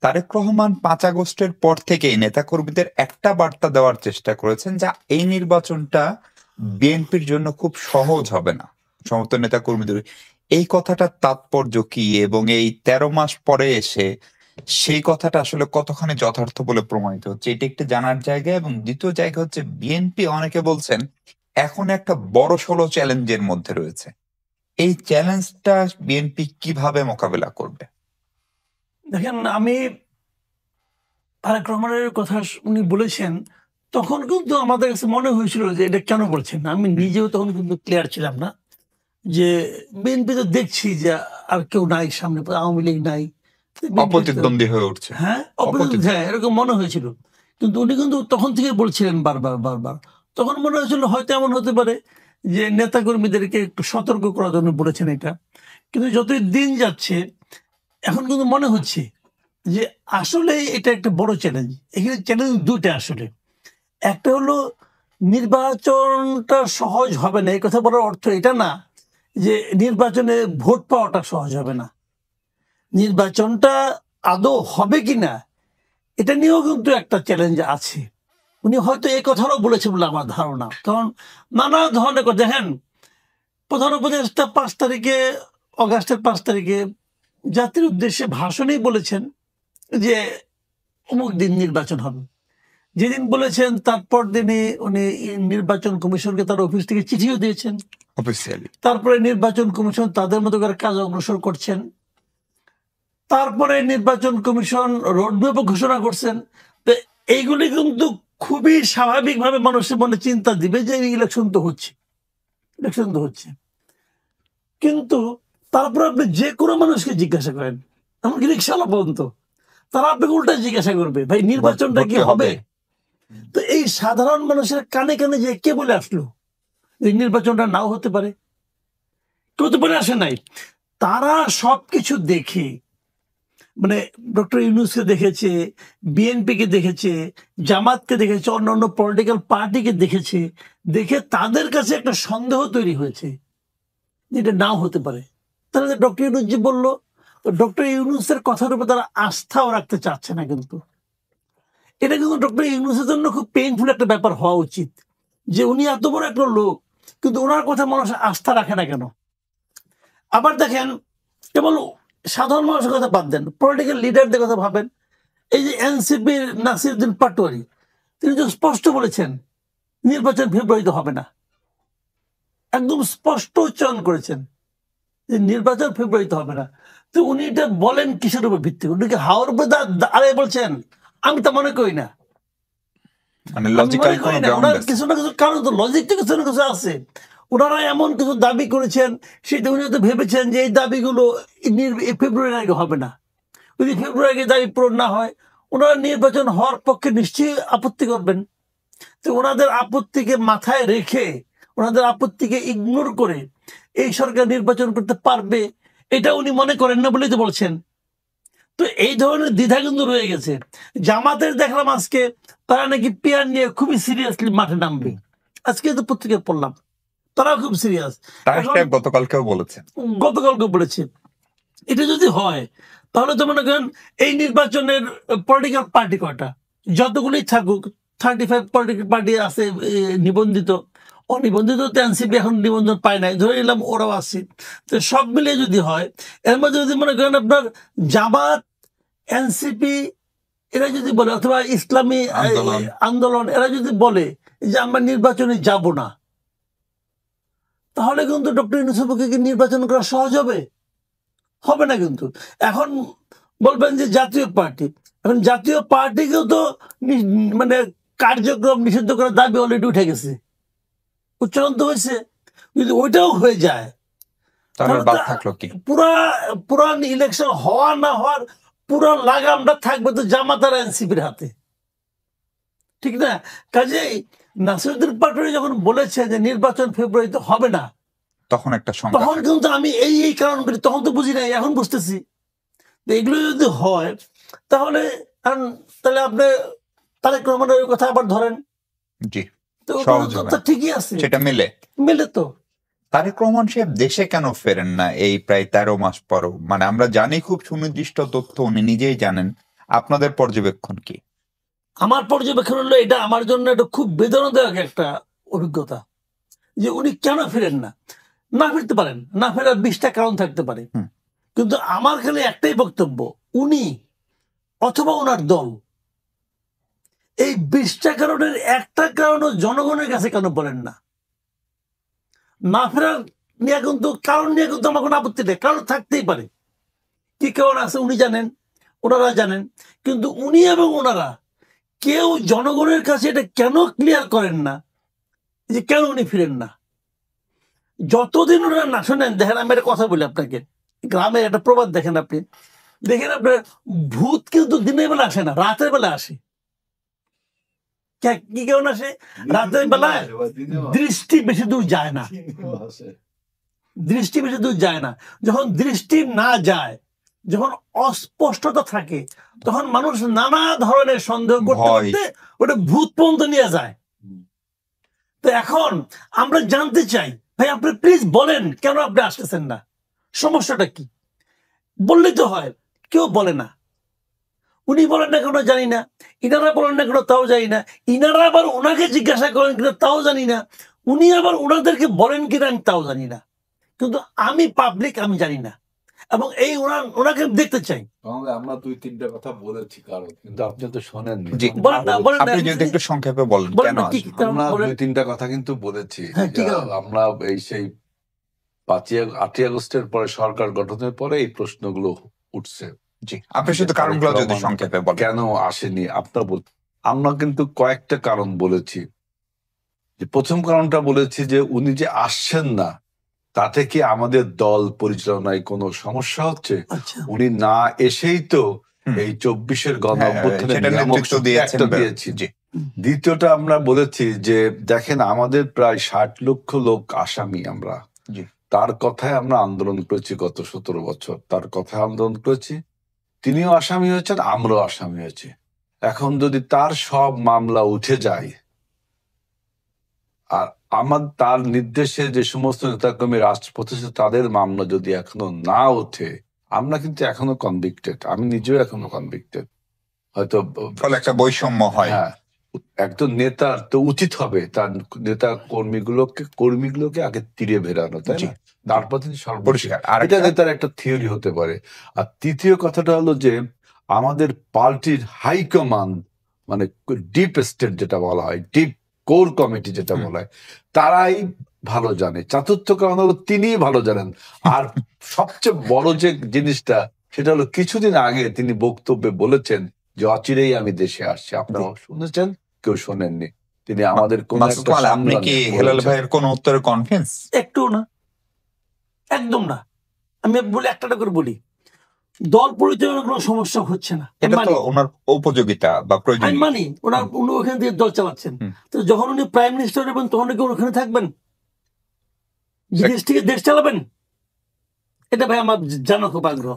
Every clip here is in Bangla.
তারেক রহমান ৫ আগস্টের পর থেকেই নেতাকর্মীদের একটা বার্তা দেওয়ার চেষ্টা করেছেন যা এই নির্বাচনটা বিএনপির জন্য খুব সহজ হবে না। সমস্ত নেতাকর্মীদের এই কথাটার তাৎপর্য কি এবং এই ১৩ মাস পরে এসে সেই কথাটা আসলে কতখানি যথার্থ বলে প্রমাণিত হচ্ছে, এটা একটু জানার জায়গা। এবং দ্বিতীয় জায়গা হচ্ছে বিএনপি অনেকে বলছেন এখন একটা বড়সড় চ্যালেঞ্জের মধ্যে রয়েছে। এই চ্যালেঞ্জটা বিএনপি কিভাবে মোকাবেলা করবে? দেখেন, আমি তারেক রহমানের কথা উনি বলেছেন, তখন কিন্তু আমাদের কাছে মনে হয়েছিল যে এটা কেন বলছেন। আমি নিজেও তখন কিন্তু ক্লিয়ার ছিলাম না যে বিএনপি তো দেখছি যে আর কেউ নাই সামনে, আওয়ামী লীগ নাই, অপ্রতিদ্বন্দ্বী হয়ে উঠছে। হ্যাঁ, হ্যাঁ, এরকম মনে হয়েছিল। কিন্তু উনি কিন্তু তখন থেকে বলছিলেন বারবার। তখন মনে হয়েছিল হয়তো এমন হতে পারে যে নেতাকর্মীদেরকে একটু সতর্ক করার জন্য বলেছেন এটা। কিন্তু যতই দিন যাচ্ছে এখন কিন্তু মনে হচ্ছে যে আসলে এটা একটা বড় চ্যালেঞ্জ। এখানে চ্যালেঞ্জ দুটো আসলে। একটা হলো নির্বাচনটা সহজ হবে না, এই কথা বলার অর্থ এটা না যে নির্বাচনে ভোট পাওয়াটা সহজ হবে না। নির্বাচনটা আদৌ হবে কিনা এটা নিয়েও কিন্তু একটা চ্যালেঞ্জ আছে। উনি হয়তো এই কথাটাও বলেছেন বলে আমার ধারণা। কারণ নানা ধরনের কথা, দেখেন, প্রধান উপদেষ্টা অগাস্টের 5 তারিখে জাতির উদ্দেশ্যে ভাষণেই বলেছেন যে অমুক দিন নির্বাচন হবে। যেদিন বলেছেন তারপর দিনে উনি নির্বাচন কমিশনকে তার অফিস থেকে চিঠিও দিয়েছেন অফিসিয়ালি। তারপরে নির্বাচন কমিশন তাদের মতো করে কাজ অগ্রসর করছেন। তারপরে নির্বাচন কমিশন রোডম্যাপও ঘোষণা করছেন। তো এইগুলি কিন্তু খুবই স্বাভাবিকভাবে মানুষের মনে চিন্তা দিবে যে ইলেকশন তো হচ্ছে। কিন্তু তারপর আপনি যে কোনো মানুষকে জিজ্ঞাসা করেন, এমনকি রিক্সাওয়ালা পর্যন্ত, তারা আপনাকে উল্টা জিজ্ঞাসা করবে, ভাই নির্বাচনটা কি হবে? তো এই সাধারণ মানুষের কানে কানে যে কে বলে আসলো এই নির্বাচনটা নাও হতে পারে, কেউ তো বলে আসে নাই। তারা সবকিছু দেখে, মানে ডক্টর ইউনূসকে দেখেছে, বিএনপিকে দেখেছে, জামাতকে দেখেছে, অন্যান্য পলিটিক্যাল পার্টিকে দেখেছে, দেখে তাদের কাছে একটা সন্দেহ তৈরি হয়েছে যেটা নাও হতে পারে। তাহলে ডক্টর ইউনূস যে বললো, ডক্টর ইউনূসের কথার উপর তারা আস্থাও রাখতে চাচ্ছে না। কিন্তু এটা কিন্তু ডক্টর ইউনূসের জন্য খুব পেইনফুল একটা ব্যাপার হওয়া উচিত যে উনি এত বড় একটা লোক, কিন্তু ওনার কথা মানুষ আস্থা রাখে না কেন? আবার দেখেন, কেবল সাধারণ মানুষের কথা বাদ দেন, পলিটিক্যাল লিডারদের কথা ভাবেন। এই যে এনসিপির নাসিরউদ্দিন পাটোয়ারি, তিনি তো স্পষ্ট বলেছেন নির্বাচন ফেব্রুয়ারিতে হবে না। একদম স্পষ্ট উচ্চারণ করেছেন যে নির্বাচন ফেব্রুয়ারিতে হবে না। তো উনি এটা বলেন কিসের উপর ভিত্তি? উনি কি হাওয়ার উপর দাঁড়িয়ে বলছেন? আমি তো মনে করি না। কিছু না কিছু কারণ তো, লজিক তো কিছু না কিছু আছে। ওনারা এমন কিছু দাবি করেছেন, সেটা উনি হয়তো ভেবেছেন যে এই দাবিগুলো ফেব্রুয়ারির আগে হবে না। যদি ফেব্রুয়ারি আগে দাবি পূরণ না হয়, ওনারা নির্বাচন হওয়ার পক্ষে নিশ্চয়ই আপত্তি করবেন। তো ওনাদের আপত্তিকে মাথায় রেখে, ওনাদের আপত্তিকে ইগনোর করে এই সরকার নির্বাচন করতে পারবে এটা উনি মনে করেন না বলেই তো বলছেন। তো এই ধরনের দ্বিধা কিন্তু রয়ে গেছে। জামাতের দেখলাম আজকে তারা নাকি পিয়ার নিয়ে খুবই সিরিয়াসলি মাঠে নামবে। আজকে তো পত্রিকায় পড়লাম তারাও খুব সিরিয়াস। গতকালকে বলেছে এটা যদি হয় তাহলে তো মনে করেন এই নির্বাচনের পলিটিক্যাল পার্টি কয়টা, যতগুলি থাকুক, 35 পলিটিক্যাল পার্টি আছে নিবন্ধিত, অনিবন্ধিত তো এনসিপি এখন নিবন্ধন পায় নাই, ধরে নিলাম ওরাও আছে। তো সব মিলিয়ে যদি হয়, এর মধ্যে যদি মনে করেন আপনার জামাত, এনসিপি এরা যদি বলে, অথবা ইসলামী আন্দোলন এরা যদি বলে যে আমরা নির্বাচনে যাব না, তাহলে কিন্তু ডক্টর ইউনূসের পক্ষে কি নির্বাচন করা সহজ হবে? হবে না। কিন্তু এখন বলবেন যে জাতীয় পার্টি, এখন জাতীয় পার্টিকেও তো মানে কার্যক্রম নিষিদ্ধ করার দাবি অলরেডি উঠে গেছে, উচ্চারণ তো হয়েছে। যদি ওইটাও হয়ে যায় পুরা ইলেকশন হওয়া না হওয়ার পুরো লাগামটা থাকবে তো জামাত আর এনসিপির হাতে, ঠিক না? কাজেই নাসিরউদ্দিন পাটোয়ারি যখন বলেছে যে নির্বাচন ফেব্রুয়ারিতে হবে না, তখন কিন্তু আমি এই কারণ করি, তখন তো বুঝি নাই, এখন বুঝতেছি। এগুলো যদি হয় তাহলে আপনি তারেক রহমানের কথা আবার ধরেন, ঠিকই আছে, সেটা মিলে তো। তারেক রহমান সাহেব দেশে কেন ফেরেন না এই প্রায় 13 মাস পরও? মানে আমরা জানি খুব সুনির্দিষ্ট তথ্য, উনি নিজেই জানেন। আপনাদের পর্যবেক্ষণ কি? আমার পর্যবেক্ষণ হলো এটা আমার জন্য একটা খুব বেদনাদায়ক একটা অভিজ্ঞতা যে উনি কেন ফিরেন না। না ফিরতে পারেন, না ফেরার 20টা কারণ থাকতে পারে, কিন্তু আমার খালি একটাই বক্তব্য, উনি অথবা ওনার দল এই 20টা কারণের একটা কারণও জনগণের কাছে কেন বলেন না? না ফেরার নিয়ে কিন্তু কারণ নিয়ে কিন্তু আমার কোনো আপত্তি নেই, কারণ থাকতেই পারে, কি কারণ আছে উনি জানেন, ওনারা জানেন, কিন্তু উনি এবং ওনারা কেউ জনগণের কাছে এটা কেন ক্লিয়ার করেন না যে কেন উনি ফিরেন না? যতদিন ওনারা না শোনেন, দেখেন আমি একটা কথা বলি আপনাকে, গ্রামে একটা প্রবাদ দেখেন, আপনি দেখেন আপনার ভূত কিন্তু দিনের বেলা আসে না, রাতের বেলা আসে। কি কারণ আসে? রাতের বেলায় দৃষ্টি বেশি দূর যায় না, দৃষ্টি বেশি দূর যায় না। যখন দৃষ্টি না যায়, যখন অস্পষ্টতা থাকে, তখন মানুষ নানা ধরনের সন্দেহ করতে করতে ওটা ভূত পর্যন্ত নিয়ে যায়। তো এখন আমরা জানতে চাই, ভাই আপনি প্লিজ বলেন কেন আপনি আসতেছেন না, সমস্যাটা কি? বললেই তো হয়, কেউ বলে না। উনি বলেন না কেন জানি না, ইনারা বলেন না কেন তাও জানি না, ইনারা আবার ওনাকে জিজ্ঞাসা করেন কিনা তাও জানি না, উনি আবার ওনাদেরকে বলেন কিনা আমি তাও জানি না। কিন্তু আমি পাবলিক, আমি জানি না, এবং এই ওনাকে দেখতে চাই। আমরা 2-3টা কথা বলেছি কারণ, কিন্তু আপনি তো শোনেননি। আপনি যদি একটু সংক্ষেপে বলেন কেন আমরা 2-3টা কথা কিন্তু বলেছি। আমরা এই সেই 8ই আগস্টের পরে সরকার গঠনের পরে এই প্রশ্নগুলো উঠছে। জি, আপনি শুধু কারণগুলো যদি সংক্ষেপে বলেন। কেন আসেনি আপনার আমরা কিন্তু কয়েকটা কারণ বলেছি। যে প্রথম কারণটা বলেছি যে উনি যে আসছেন না, তাতে কি আমাদের দল পরিচালনায় কোনো সমস্যা হচ্ছে? উনি না এসেই তো এই 24-এর গণ-অভ্যুত্থানে দিয়েছি। দ্বিতীয়টা আমরা বলেছি যে দেখেন আমাদের প্রায় 60 লক্ষ লোক আসামি, আমরা তার কথায় আমরা আন্দোলন করেছি গত 17 বছর, তার কথায় আন্দোলন করেছি। তিনিও আসামি হয়েছেন, আমরাও আসামি হয়েছি। এখন যদি তার সব মামলা উঠে যায়, আর তার নির্দেশে যে সমস্ত নেতাকর্মী রাষ্ট্রপতি তাদের মামলা যদি এখনো না ওঠে, আমরা কিন্তু এখনো কনভিক্টেড, আমি নিজেও এখনো কনভিক্টেড। হয়তো একটা বৈষম্য হয়। হ্যাঁ, একজন নেতার তো উচিত হবে তার নেতা কর্মীগুলোকে আগে তীরে ভেড়ানো, তাই না? তারপর তিনি সর্বপরিষ্কার, এটা নেতার একটা থিওরি হতে পারে। আর তৃতীয় কথাটা হলো যে আমাদের পার্টির হাইকমান্ড, মানে ডিপ স্টেট যেটা বলা হয়, ডিপ কোর কমিটি যেটা বলা হয়, তারাই ভালো জানে। চতুর্থ কারণ হলো তিনি ভালো জানেন। আর সবচেয়ে বড় যে জিনিসটা, সেটা হলো কিছুদিন আগে তিনি বক্তব্যে বলেছেন যে অচিরেই আমি দেশে আসছি। আপনারা শুনেছেন, কেউ শোনেননি। তিনি আমাদের কোন একটা আপনি কি হেলাল ভাইয়ের কোন উত্তরে কনফিডেন্স? একটু না, একদম না। আমি বলি একটা করে বলি, দল পরিচালনার কোনো সমস্যা হচ্ছে না, এটা তো ওনার উপযোগিতা বা প্রয়োজন। আমি মানি উনি ওখান থেকে দল চালাচ্ছেন, তো যখন উনি প্রাইম মিনিস্টার হবেন তখন কি ওখানে থাকবেন? বিদেশ থেকে দেশ চালাবেন? এটা ভাই আমার জানা খুব আগ্রহ।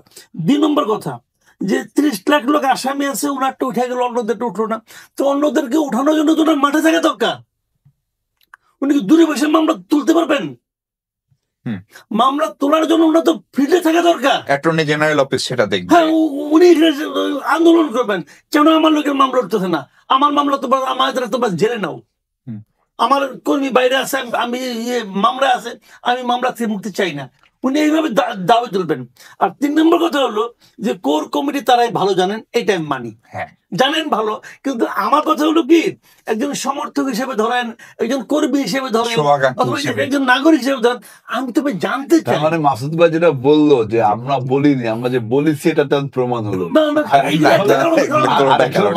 2 নম্বর কথা, যে 30 লাখ লোক আসামি আছে, ওনারটা উঠে গেল, অন্যদেরটা উঠলো না, তো অন্যদেরকে উঠানোর জন্য তো ওনার মাঠে থাকা দরকার। উনি কি দূরে বসে মামলা তুলতে পারবেন? মামলা তোলার জন্য ওনার তো ফিল্ডে থাকা দরকার, অ্যাটর্নি জেনারেল অফিস সেটা দেখবে। হ্যাঁ, উনি আন্দোলন করবেন, কেন আমার লোকের মামলা উঠতেছে না? আমার মামলা তো আমাদের তো জেলে নাও, আমার কর্মী বাইরে আছে, আমি মামলা আছে, আমি মামলা থেকে মুক্তি চাই না। উনি এইভাবে দাবি তুলবেন। আর 3 নম্বর কথা হলো যে কোর কমিটি তারাই ভালো জানেন, এটা আমি মানি, জানেন ভালো। কিন্তু আমার কথা হলো কি, একজন সমর্থক হিসেবে ধরেন, একজন কর্মী হিসেবে ধরেন, একজন নাগরিক হিসেবে ধরেন, আমি তো জানতে চাই। মানে মাসুদ ভাই যেটা বললো যে আমরা বলিনি, আমরা যে বলেছি এটা তো প্রমাণ হলো।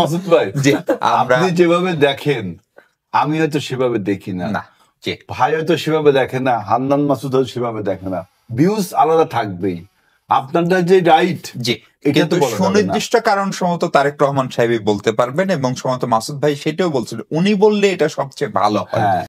মাসুদ ভাই, আপনি যেভাবে দেখেন আমি হয়তো সেভাবে দেখি না, ভাই হয়তো সেভাবে দেখে না, হান্নান মাসুদ হয়তো সেভাবে দেখে না, ভিউজ আলাদা থাকবেই। আপনারটা যে রাইট, কিন্তু সুনির্দিষ্ট কারণ সম্ভবত তারেক রহমান সাহেবই বলতে পারবেন, এবং সম্ভবত মাসুদ ভাই সেটাও বলছিল, উনি বললে এটা সবচেয়ে ভালো হয়।